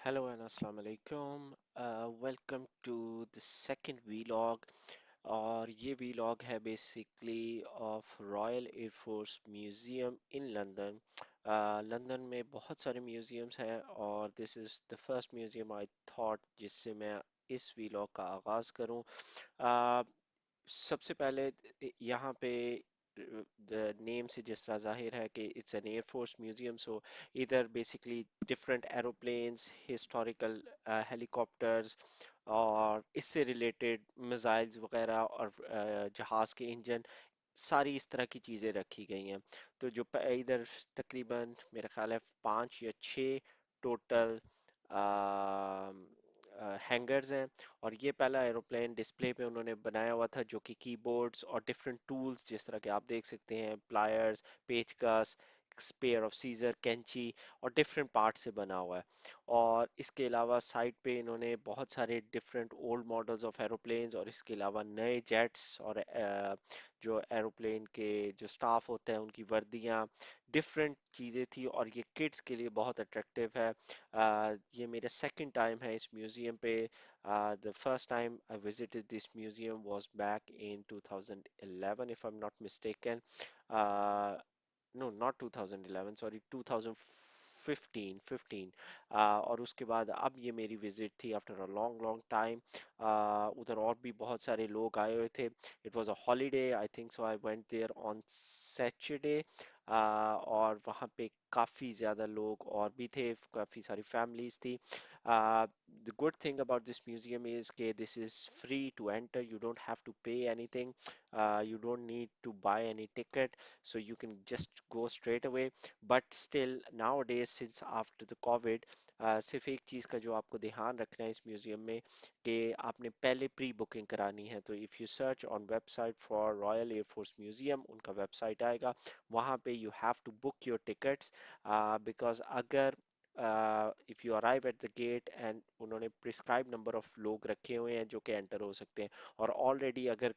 Hello and Assalamu alaikum. Welcome to the second vlog और ये vlog है basically of Royal Air Force Museum in London. London में बहुत सारे museums हैं और this is the first museum I thought जिससे मैं इस vlog का आगाज़ करूं. Uh, सबसे पहले यहाँ पे नेम से जिस तरह जाहिर है कि इट्स एन एयरफोर्स म्यूजियम सो इधर basically different aeroplanes historical helicopters और इससे रिलेटेड मिसाइल्स वगैरह और जहाज के इंजन सारी इस तरह की चीज़ें रखी गई हैं तो इधर तकरीबन मेरा ख्याल है 5 या 6 टोटल हैंगर्स हैं और ये पहला एरोप्लेन डिस्प्ले पे उन्होंने बनाया हुआ था जो कि कीबोर्ड्स और डिफरेंट टूल्स जिस तरह के आप देख सकते हैं प्लायर्स पेचकस स्पेयर ऑफ सीजर कैंची और डिफरेंट पार्ट से बना हुआ है और इसके अलावा साइड पे इन्होंने बहुत सारे different old models of aeroplanes और इसके अलावा नए जेट्स और जो एरोप्लेन के जो स्टाफ होते हैं उनकी वर्दियाँ डिफरेंट चीज़ें थी और ये किड्स के लिए बहुत अट्रैक्टिव है ये मेरा सेकंड टाइम है इस म्यूज़ियम पे the first time I visited this museum was back in 2011 if I'm not mistaken uh, no not 2011 sorry 2015 15 और उसके बाद अब ये मेरी विजिट थी after a long long time उधर और भी बहुत सारे लोग आए हुए थे it was a holiday I think so I went there on Saturday और वहाँ पे काफ़ी ज़्यादा लोग और भी थे काफ़ी सारी फैमिलीज थी the good thing about this museum is that this is free to enter. You don't have to pay anything. You don't need to buy any ticket, so you can just go straight away. But still, nowadays, since after the COVID, सिर्फ एक चीज़ का जो आपको ध्यान रखना है इस museum में कि आपने पहले प्री बुकिंग करानी है तो if you search on website for Royal Air Force Museum उनका वेबसाइट आएगा वहाँ पे you have to book your tickets because अगर if you arrive at the gate and उन्होंने प्रिस्क्राइब नंबर ऑफ लोग रखे हुए हैं जो कि एंटर हो सकते हैं और ऑलरेडी अगर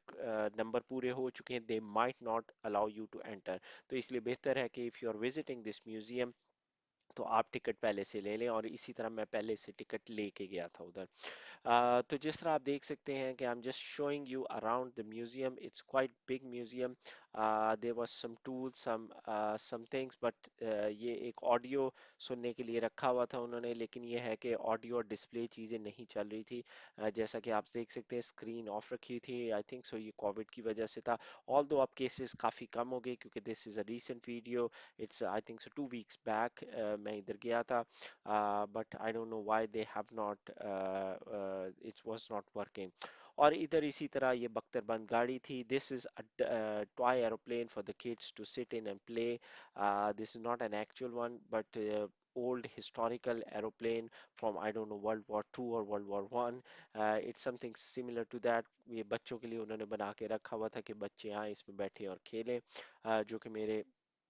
नंबर पूरे हो चुके हैं they might not allow you to enter तो इसलिए बेहतर है कि if you are visiting this museum तो आप टिकट पहले से ले लें और इसी तरह मैं पहले से टिकट लेके गया था उधर तो जिस तरह आप देख सकते हैं कि I am just showing you around the museum it's quite big museum there was some tools some things but ये एक ऑडियो सुनने के लिए रखा हुआ था उन्होंने लेकिन ये है कि ऑडियो और डिस्प्ले चीज़ें नहीं चल रही थी जैसा कि आप देख सकते हैं स्क्रीन ऑफ रखी थी आई थिंक सो ये कोविड की वजह से था ऑल दो अब केसेस काफ़ी कम हो गए क्योंकि this is a recent video it's I think so 2 weeks back मैं इधर गया था but I don't know why they have not it was not working और इधर इसी तरह ये बख्तरबंद गाड़ी थी this is a toy aeroplane for the kids to sit in and play this is not an actual one but old historical aeroplane from I don't know World War II or World War One it's something similar to that ये बच्चों के लिए उन्होंने बना के रखा हुआ था कि बच्चे आए इसमें बैठे और खेलें जो कि मेरे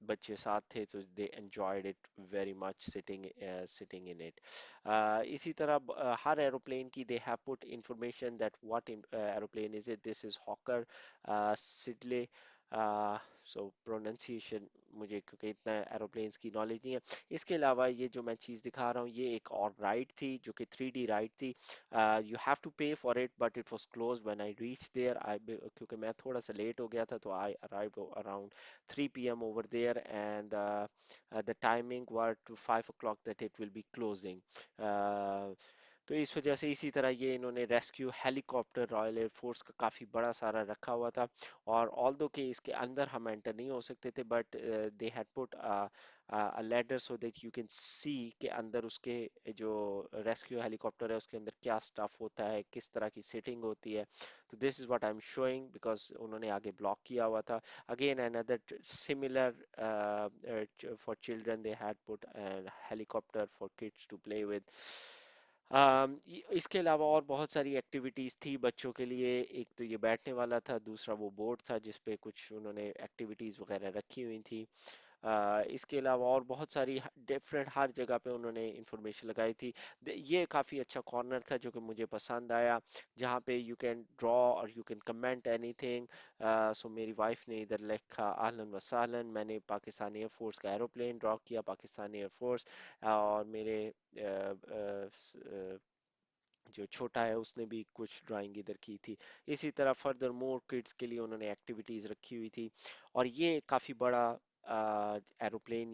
बच्चे साथ थे तो they enjoyed it very much sitting in it इसी तरह हर एरोप्लेन की they have put information that what aeroplane is it this is Hawker Siddeley so pronunciation मुझे क्योंकि इतना एरोप्लेन्स की नॉलेज नहीं है इसके अलावा ये जो मैं चीज़ दिखा रहा हूँ ये एक और राइड थी जो कि 3D राइड थी you have to pay for it but it was close when I reach there I क्योंकि मैं थोड़ा सा लेट हो गया था तो I arrive around 3 p.m. over there and the timing were to 5 o'clock that it will be closing. Uh, तो इस वजह से इसी तरह ये इन्होंने रेस्क्यू हेलीकॉप्टर रॉयल एयरफोर्स का काफ़ी बड़ा सारा रखा हुआ था और ऑल्दो के इसके अंदर हम एंटर नहीं हो सकते थे but they had put a ladder so that you can see कि अंदर उसके जो रेस्क्यू हेलीकॉप्टर है उसके अंदर क्या स्टफ होता है किस तरह की सेटिंग होती है तो this is what I am showing because उन्होंने आगे ब्लॉक किया हुआ था again another similar for children they had put a helicopter for kids to play with इसके अलावा और बहुत सारी एक्टिविटीज थी बच्चों के लिए एक तो ये बैठने वाला था दूसरा वो बोर्ड था जिस पे कुछ उन्होंने एक्टिविटीज वगैरह रखी हुई थी इसके अलावा और बहुत सारी डिफरेंट हर जगह पे उन्होंने इंफॉर्मेशन लगाई थी ये काफ़ी अच्छा कॉर्नर था जो कि मुझे पसंद आया जहाँ पे यू कैन ड्रॉ और you can comment anything so मेरी वाइफ ने इधर लिखा आहलन वसालन मैंने पाकिस्तानी एयरफोर्स का एरोप्लेन ड्रॉ किया पाकिस्तानी एयरफोर्स और मेरे जो छोटा है उसने भी कुछ ड्राइंग इधर की थी। इसी तरह फर्दर मोर किड्स के लिए उन्होंने एक्टिविटीज रखी हुई थी। और ये काफी बड़ा एरोप्लेन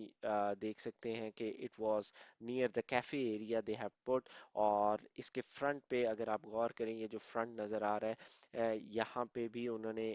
देख सकते हैं कि it was near the cafe area they have put. और इसके फ्रंट पे अगर आप गौर करें, ये जो फ्रंट नजर आ रहा है, यहाँ पे भी उन्होंने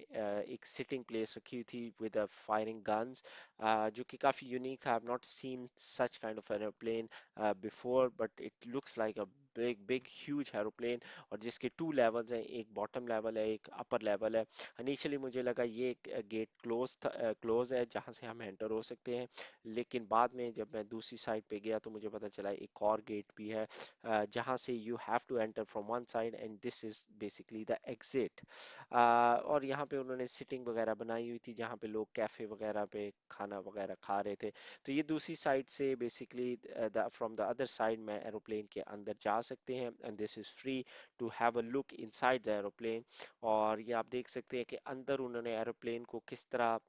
एक सिटिंग प्लेस रखी हुई थी विद फायरिंग गन्स, जो कि काफी यूनिक था। I have not seen such kind of aeroplane before, but it looks like a big big huge aeroplane. और जिसके टू लेवल्स हैं, एक बॉटम लेवल है, एक अपर लेवल है। इनिशियली मुझे लगा ये गेट क्लोज था, क्लोज है जहां से हम एंटर हो सकते हैं, लेकिन बाद में जब मैं दूसरी साइड पे गया तो मुझे पता चला एक और गेट भी है, जहां से you have to enter from one side and this is basically the exit. और यहाँ पे उन्होंने सिटिंग वगैरह बनाई हुई थी जहाँ पे लोग कैफे वगैरह पे खाना वगैरह खा रहे थे। तो ये दूसरी साइड से basically from the other side में एरोप्लेन के अंदर जा सकते हैं and this is free to have a look inside the aeroplane. और ये आप देख सकते हैं कि अंदर उन्होंने एरोप्लेन को किस तरह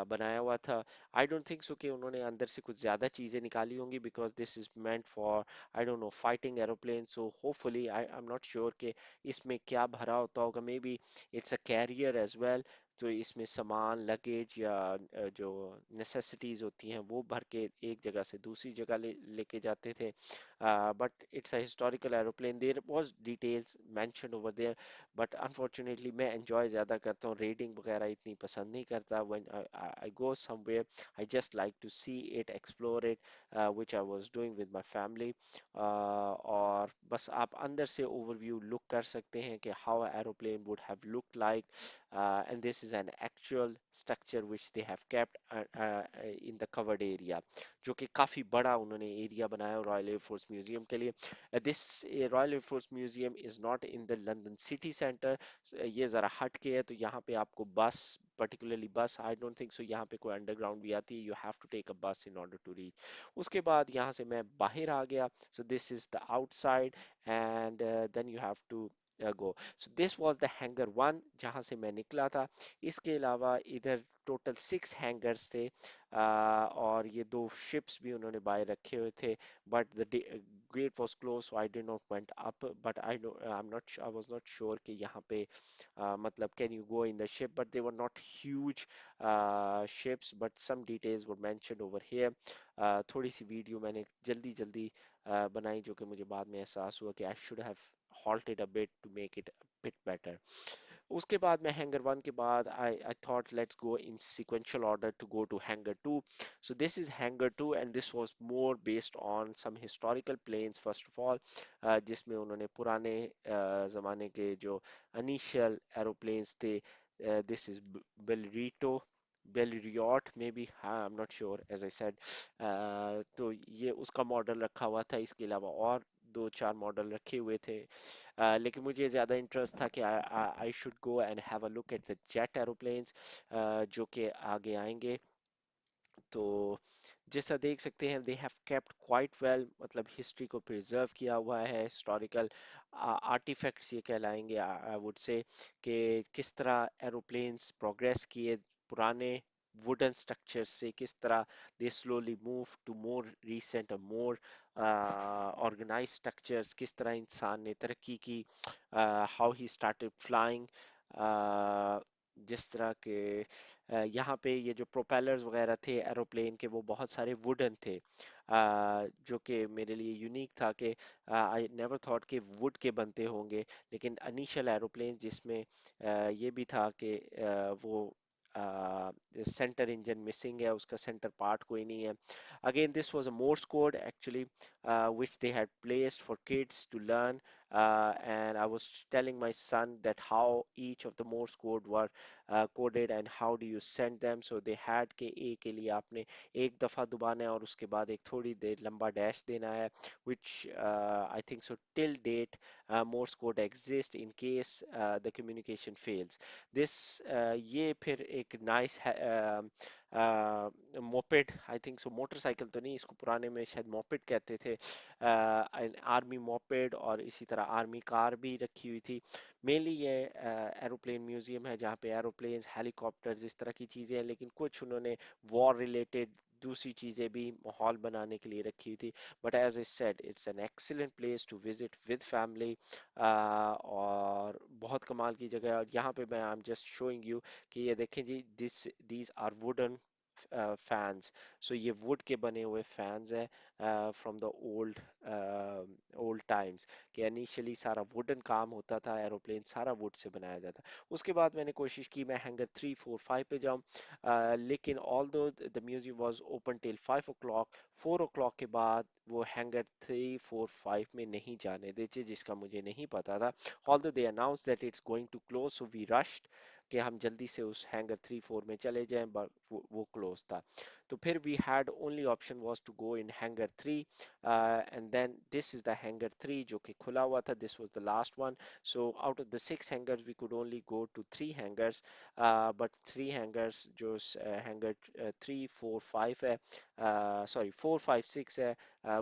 बनाया हुआ था। आई डोंट थिंक सो कि उन्होंने अंदर से कुछ ज्यादा चीजें निकाली होंगी, because this is meant for I don't know fighting aeroplane. So hopefully I am not sure कि इसमें क्या भरा होता होगा, maybe it's a carrier as well. तो इसमें सामान लगेज या जो नेसेसिटीज होती हैं वो भर के एक जगह से दूसरी जगह लेके जाते थे। But it's a historical aeroplane, there was details mentioned over there. But unfortunately मैं एंजॉय ज़्यादा करता हूँ, रेडिंग वगैरह इतनी पसंद नहीं करता। When I go somewhere I just like to see it, explore it, which I was doing with my family. और बस आप अंदर से ओवरव्यू लुक कर सकते हैं कि how aeroplane would have looked like. And this is an actual structure which they have kept in the covered area, जो कि काफी बड़ा उन्होंने एरिया बनाया रॉयल एयरफोर्स म्यूजियम के लिए। This royal air force museum is not in the London city centre, ये जरा हट के है। तो यहाँ पे आपको बस, पर्टिकुलरली बस, आई डोंट थिंक सो यहाँ पे कोई अंडरग्राउंड भी आती है, you have to take a bus in order to reach. उसके बाद यहाँ से मैं बाहर आ गया। So this is the outside and then you have to go. So this was the hangar one जहां से मैं निकला था। इसके अलावा इधर टोटल 6 हैंगर्स थे, और ये दो शिप्स भी उन्होंने बाय रखे हुए थे। But the gate was close, so I did not went up. But I was not sure कि यहाँ पे मतलब can you go in the ship, but they were not huge ships, but some details were mentioned over here. थोड़ी सी video मैंने जल्दी जल्दी बनाई, जो कि मुझे बाद में एहसास हुआ कि I should have halted a bit to make it a bit better. उसके बाद मैं हैंगर वन के बाद I thought let's go in sequential order to go to hangar 2. So this is hangar 2 and this was more based on some historical planes first of all, जिसमें उन्होंने पुराने ज़माने के जो initial aeroplanes थे, this is Belrito Belriot maybe, हाँ I'm not sure as I said. तो ये उसका मॉडल रखा हुआ था, इसके अलावा और दो चार मॉडल रखे हुए थे। लेकिन मुझे ज़्यादा इंटरेस्ट था कि I should go and have a look at the jet aeroplanes, जो कि आगे आएंगे। तो जिस तरह देख सकते हैं they have kept quite well, मतलब हिस्ट्री को प्रिजर्व किया हुआ है। हिस्टोरिकल आर्टिफैक्ट्स ये कहलाएंगे, आई वुड से, कि किस तरह एरोप्लेन्स प्रोग्रेस किए पुराने वुडन स्ट्रक्चर से, किस तरह they slowly move to more recent और मोर ऑर्गेनाइज स्ट्रक्चर्स, किस तरह इंसान ने तरक्की की, हाउ ही स्टार्टेड फ्लाइंग। जिस तरह के यहाँ पे ये जो प्रोपेलर्स वगैरह थे एरोप्लेन के, वो बहुत सारे वुडन थे, जो कि मेरे लिए यूनिक था कि आई नेवर थॉट कि वुड के बनते होंगे। लेकिन इनिशियल एरोप्लेन जिसमें ये भी था कि वो सेंटर इंजन मिसिंग है, उसका सेंटर पार्ट कोई नहीं है। Again this was a Morse code actually, which they had placed for kids to learn, and I was telling my son that how each of the Morse code were coded and how do you send them. So they had के A के लिए आपने एक दफा दबाना है और उसके बाद एक थोड़ी देर लंबा डैश देना है, which I think so till date Morse code exists in case the communication fails. This ये फिर एक nice मोपेड, आई थिंक सो, मोटरसाइकिल तो नहीं, इसको पुराने में शायद मोपेड कहते थे, आर्मी मोपेड और इसी तरह आर्मी कार भी रखी हुई थी। मेनली ये एरोप्लेन म्यूजियम है जहाँ पे एरोप्लेन्स, हेलीकॉप्टर्स, इस तरह की चीज़ें हैं, लेकिन कुछ उन्होंने वॉर रिलेटेड दूसरी चीज़ें भी माहौल बनाने के लिए रखी हुई थी। But as I said it's an excellent place to visit with family, और बहुत कमाल की जगह है। और यहाँ पे मैं I am just showing you कि ये देखें जी, this these are wooden fans. So ये वुड के बने हुए फैंस है from the old old times, कि इनिशियली सारा वुडन काम होता था, एरोप्लेन सारा वुड से बनाया जाता। उसके बाद मैंने कोशिश की मैं हैंगर 3 4 5 पे जाऊं, लेकिन ऑल दो the museum was open till 5 o'clock, 4 o'clock के बाद वो हैंगर 3 4 5 में नहीं जाने देते, जिसका मुझे नहीं पता था। Although they announce that it's going to close, so we rushed कि हम जल्दी से उस हैंगर 3 4 में चले जाएं, बट वो क्लोज था। तो फिर we had only option was to go in hangar 3, and then this is the hangar 3 जो कि खुला हुआ था, this was the last one. So out of the 6 hangars we could only go to 3 hangars, but 3 hangars जो hangar 3 4 5 है, sorry 4 5 6 है,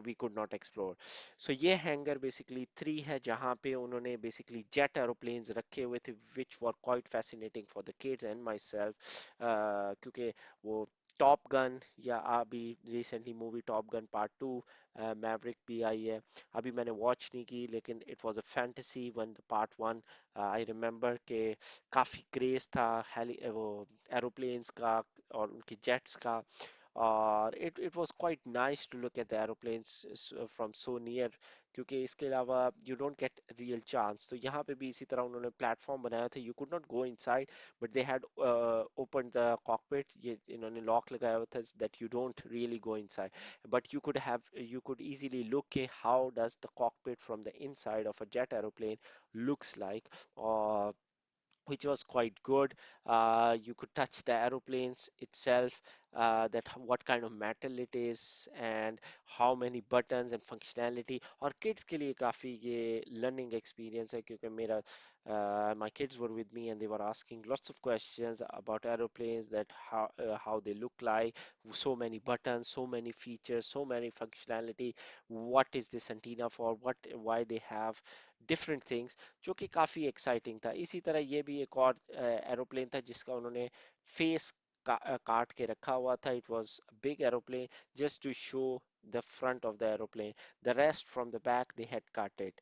we could not explore. So ये hangar basically 3 है जहाँ पे उन्होंने बेसिकली जेट एरोप्लेन्स रखे हुए थे, which were quite fascinating for the kids and myself, क्योंकि वो टॉप गन, या अभी recently movie Top Gun part 2 Maverick भी आई है, अभी मैंने वॉच नहीं की, लेकिन it was a fantasy one part 1। I remember के काफी क्रेज था वो एरोप्लेन्स का और उनके जेट्स का, और it was quite nice to look at the aeroplanes from so near, क्योंकि इसके अलावा you don't get real chance. तो यहाँ पे भी इसी तरह उन्होंने प्लेटफॉर्म बनाया था, you could not go inside, but they had open the cockpit, ये इन्होंने लॉक लगाया हुआ था that you don't really go inside, but you could easily look at how does the cockpit from the inside of a jet aeroplane looks like, or which was quite good. You could touch the aeroplanes itself, that what kind of metal it is and how many buttons and functionality. और kids के लिए काफी ये learning experience है, क्योंकि मेरा my kids were with me and they were asking lots of questions about aeroplanes, that how they look like, so many buttons, so many features, so many functionality, what is this antenna for, what why they have different things, जो कि काफी exciting था। इसी तरह ये भी एक और एरोप्लेन था जिसका उन्होंने फेस काट के रखा हुआ था। It was big aeroplane just to show the front of the aeroplane, the rest from the back they had cut it.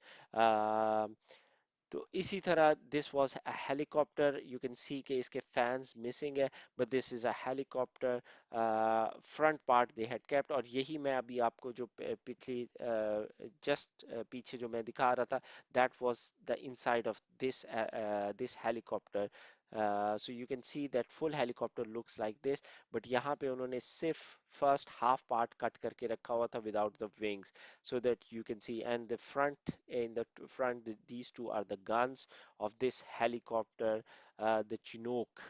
तो इसी तरह this was a helicopter, you can see कि इसके फैंस मिसिंग है, but this is a helicopter, front part they had kept. और यही मैं अभी आपको जो पिछली जस्ट पीछे जो मैं दिखा रहा था, that was the inside of this helicopter. So you can see that full helicopter looks like this, but यहाँ पे उन्होंने सिर्फ फर्स्ट हाफ पार्ट कट करके रखा हुआ था without the wings, so that you can see. And the front, in the front, these two are the guns of this helicopter, the Chinook,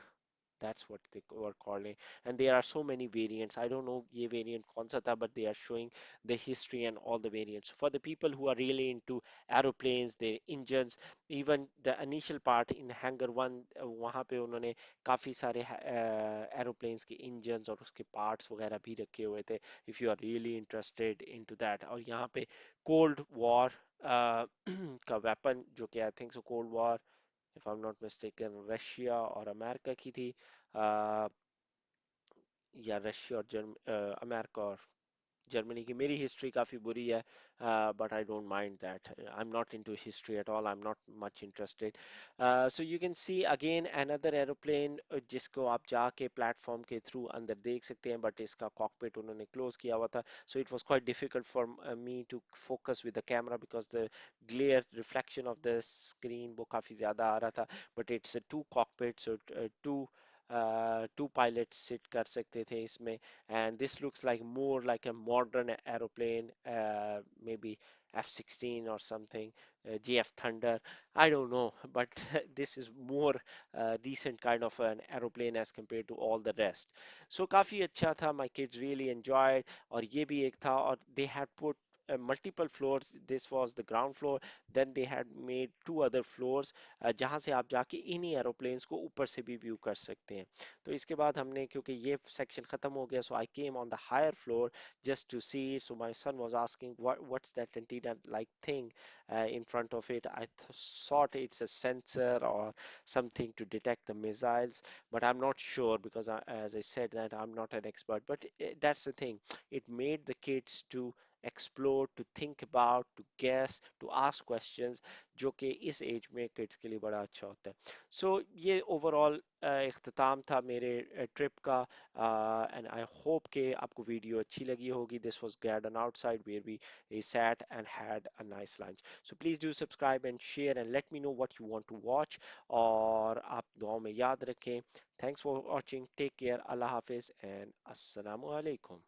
that's what they were calling. And there are so many variants, I don't know ye variant kaun sa tha, but they are showing the history and all the variants for the people who are really into aeroplanes, their engines, even the initial part in hangar 1, वहां पे उन्होंने काफी सारे aeroplanes के engines और उसके parts वगैरह भी रखे हुए थे, if you are really interested into that। और यहाँ पे कोल्ड वॉर का वेपन, जो कि आई think so cold war, if I am not mistaken, Russia और अमेरिका की थी, uh, या रशिया और अमेरिका और जर्मनी की। मेरी हिस्ट्री काफ़ी बुरी है, but I don't mind that, I am not into history at all, I am not much interested. So you can see again another aeroplane, जिसको आप जाके प्लेटफॉर्म के थ्रू अंदर देख सकते हैं, बट इसका कॉकपिट उन्होंने क्लोज किया हुआ था, so it was quite difficult for me to focus with the camera, because the glare reflection of the screen वो काफ़ी ज़्यादा आ रहा था। But it's two cockpit, so two pilot sit कर सकते थे इसमें, and this looks like more like a modern aeroplane, maybe F-16 or something, GF Thunder, I don't know, but this is more recent kind of an aeroplane as compared to all the rest. So काफी अच्छा था, my kids really enjoyed। और ये भी एक था, और they had put multiple floors. This was the ground floor. Then they had made two other floors जहाँ से आप जाके इन्हीं एरोप्लेन्स को ऊपर से भी व्यू कर सकते हैं. तो इसके बाद हमने क्योंकि ये सेक्शन खत्म हो गया, so I came on the higher floor just to see it. So my son was asking what's that antenna like thing in front of it. I thought it's a sensor or something to detect the missiles, but I'm not sure because as I said that I'm not an expert. But that's the thing. It made the kids to explore, to think about, to guess, to ask questions, जो कि इस as में kids के लिए बड़ा अच्छा होता है. सो ये ओवरऑल इख्तिताम था मेरे ट्रिप का. एंड आई होप कि आपको वीडियो अच्छी लगी होगी. This was garden outside where we sat and had a nice lunch. So please do subscribe and share and let me know what you want to watch. और आप दुआओं में याद रखें. Thanks for watching. Take care. Allah Hafiz and Assalamu alaikum.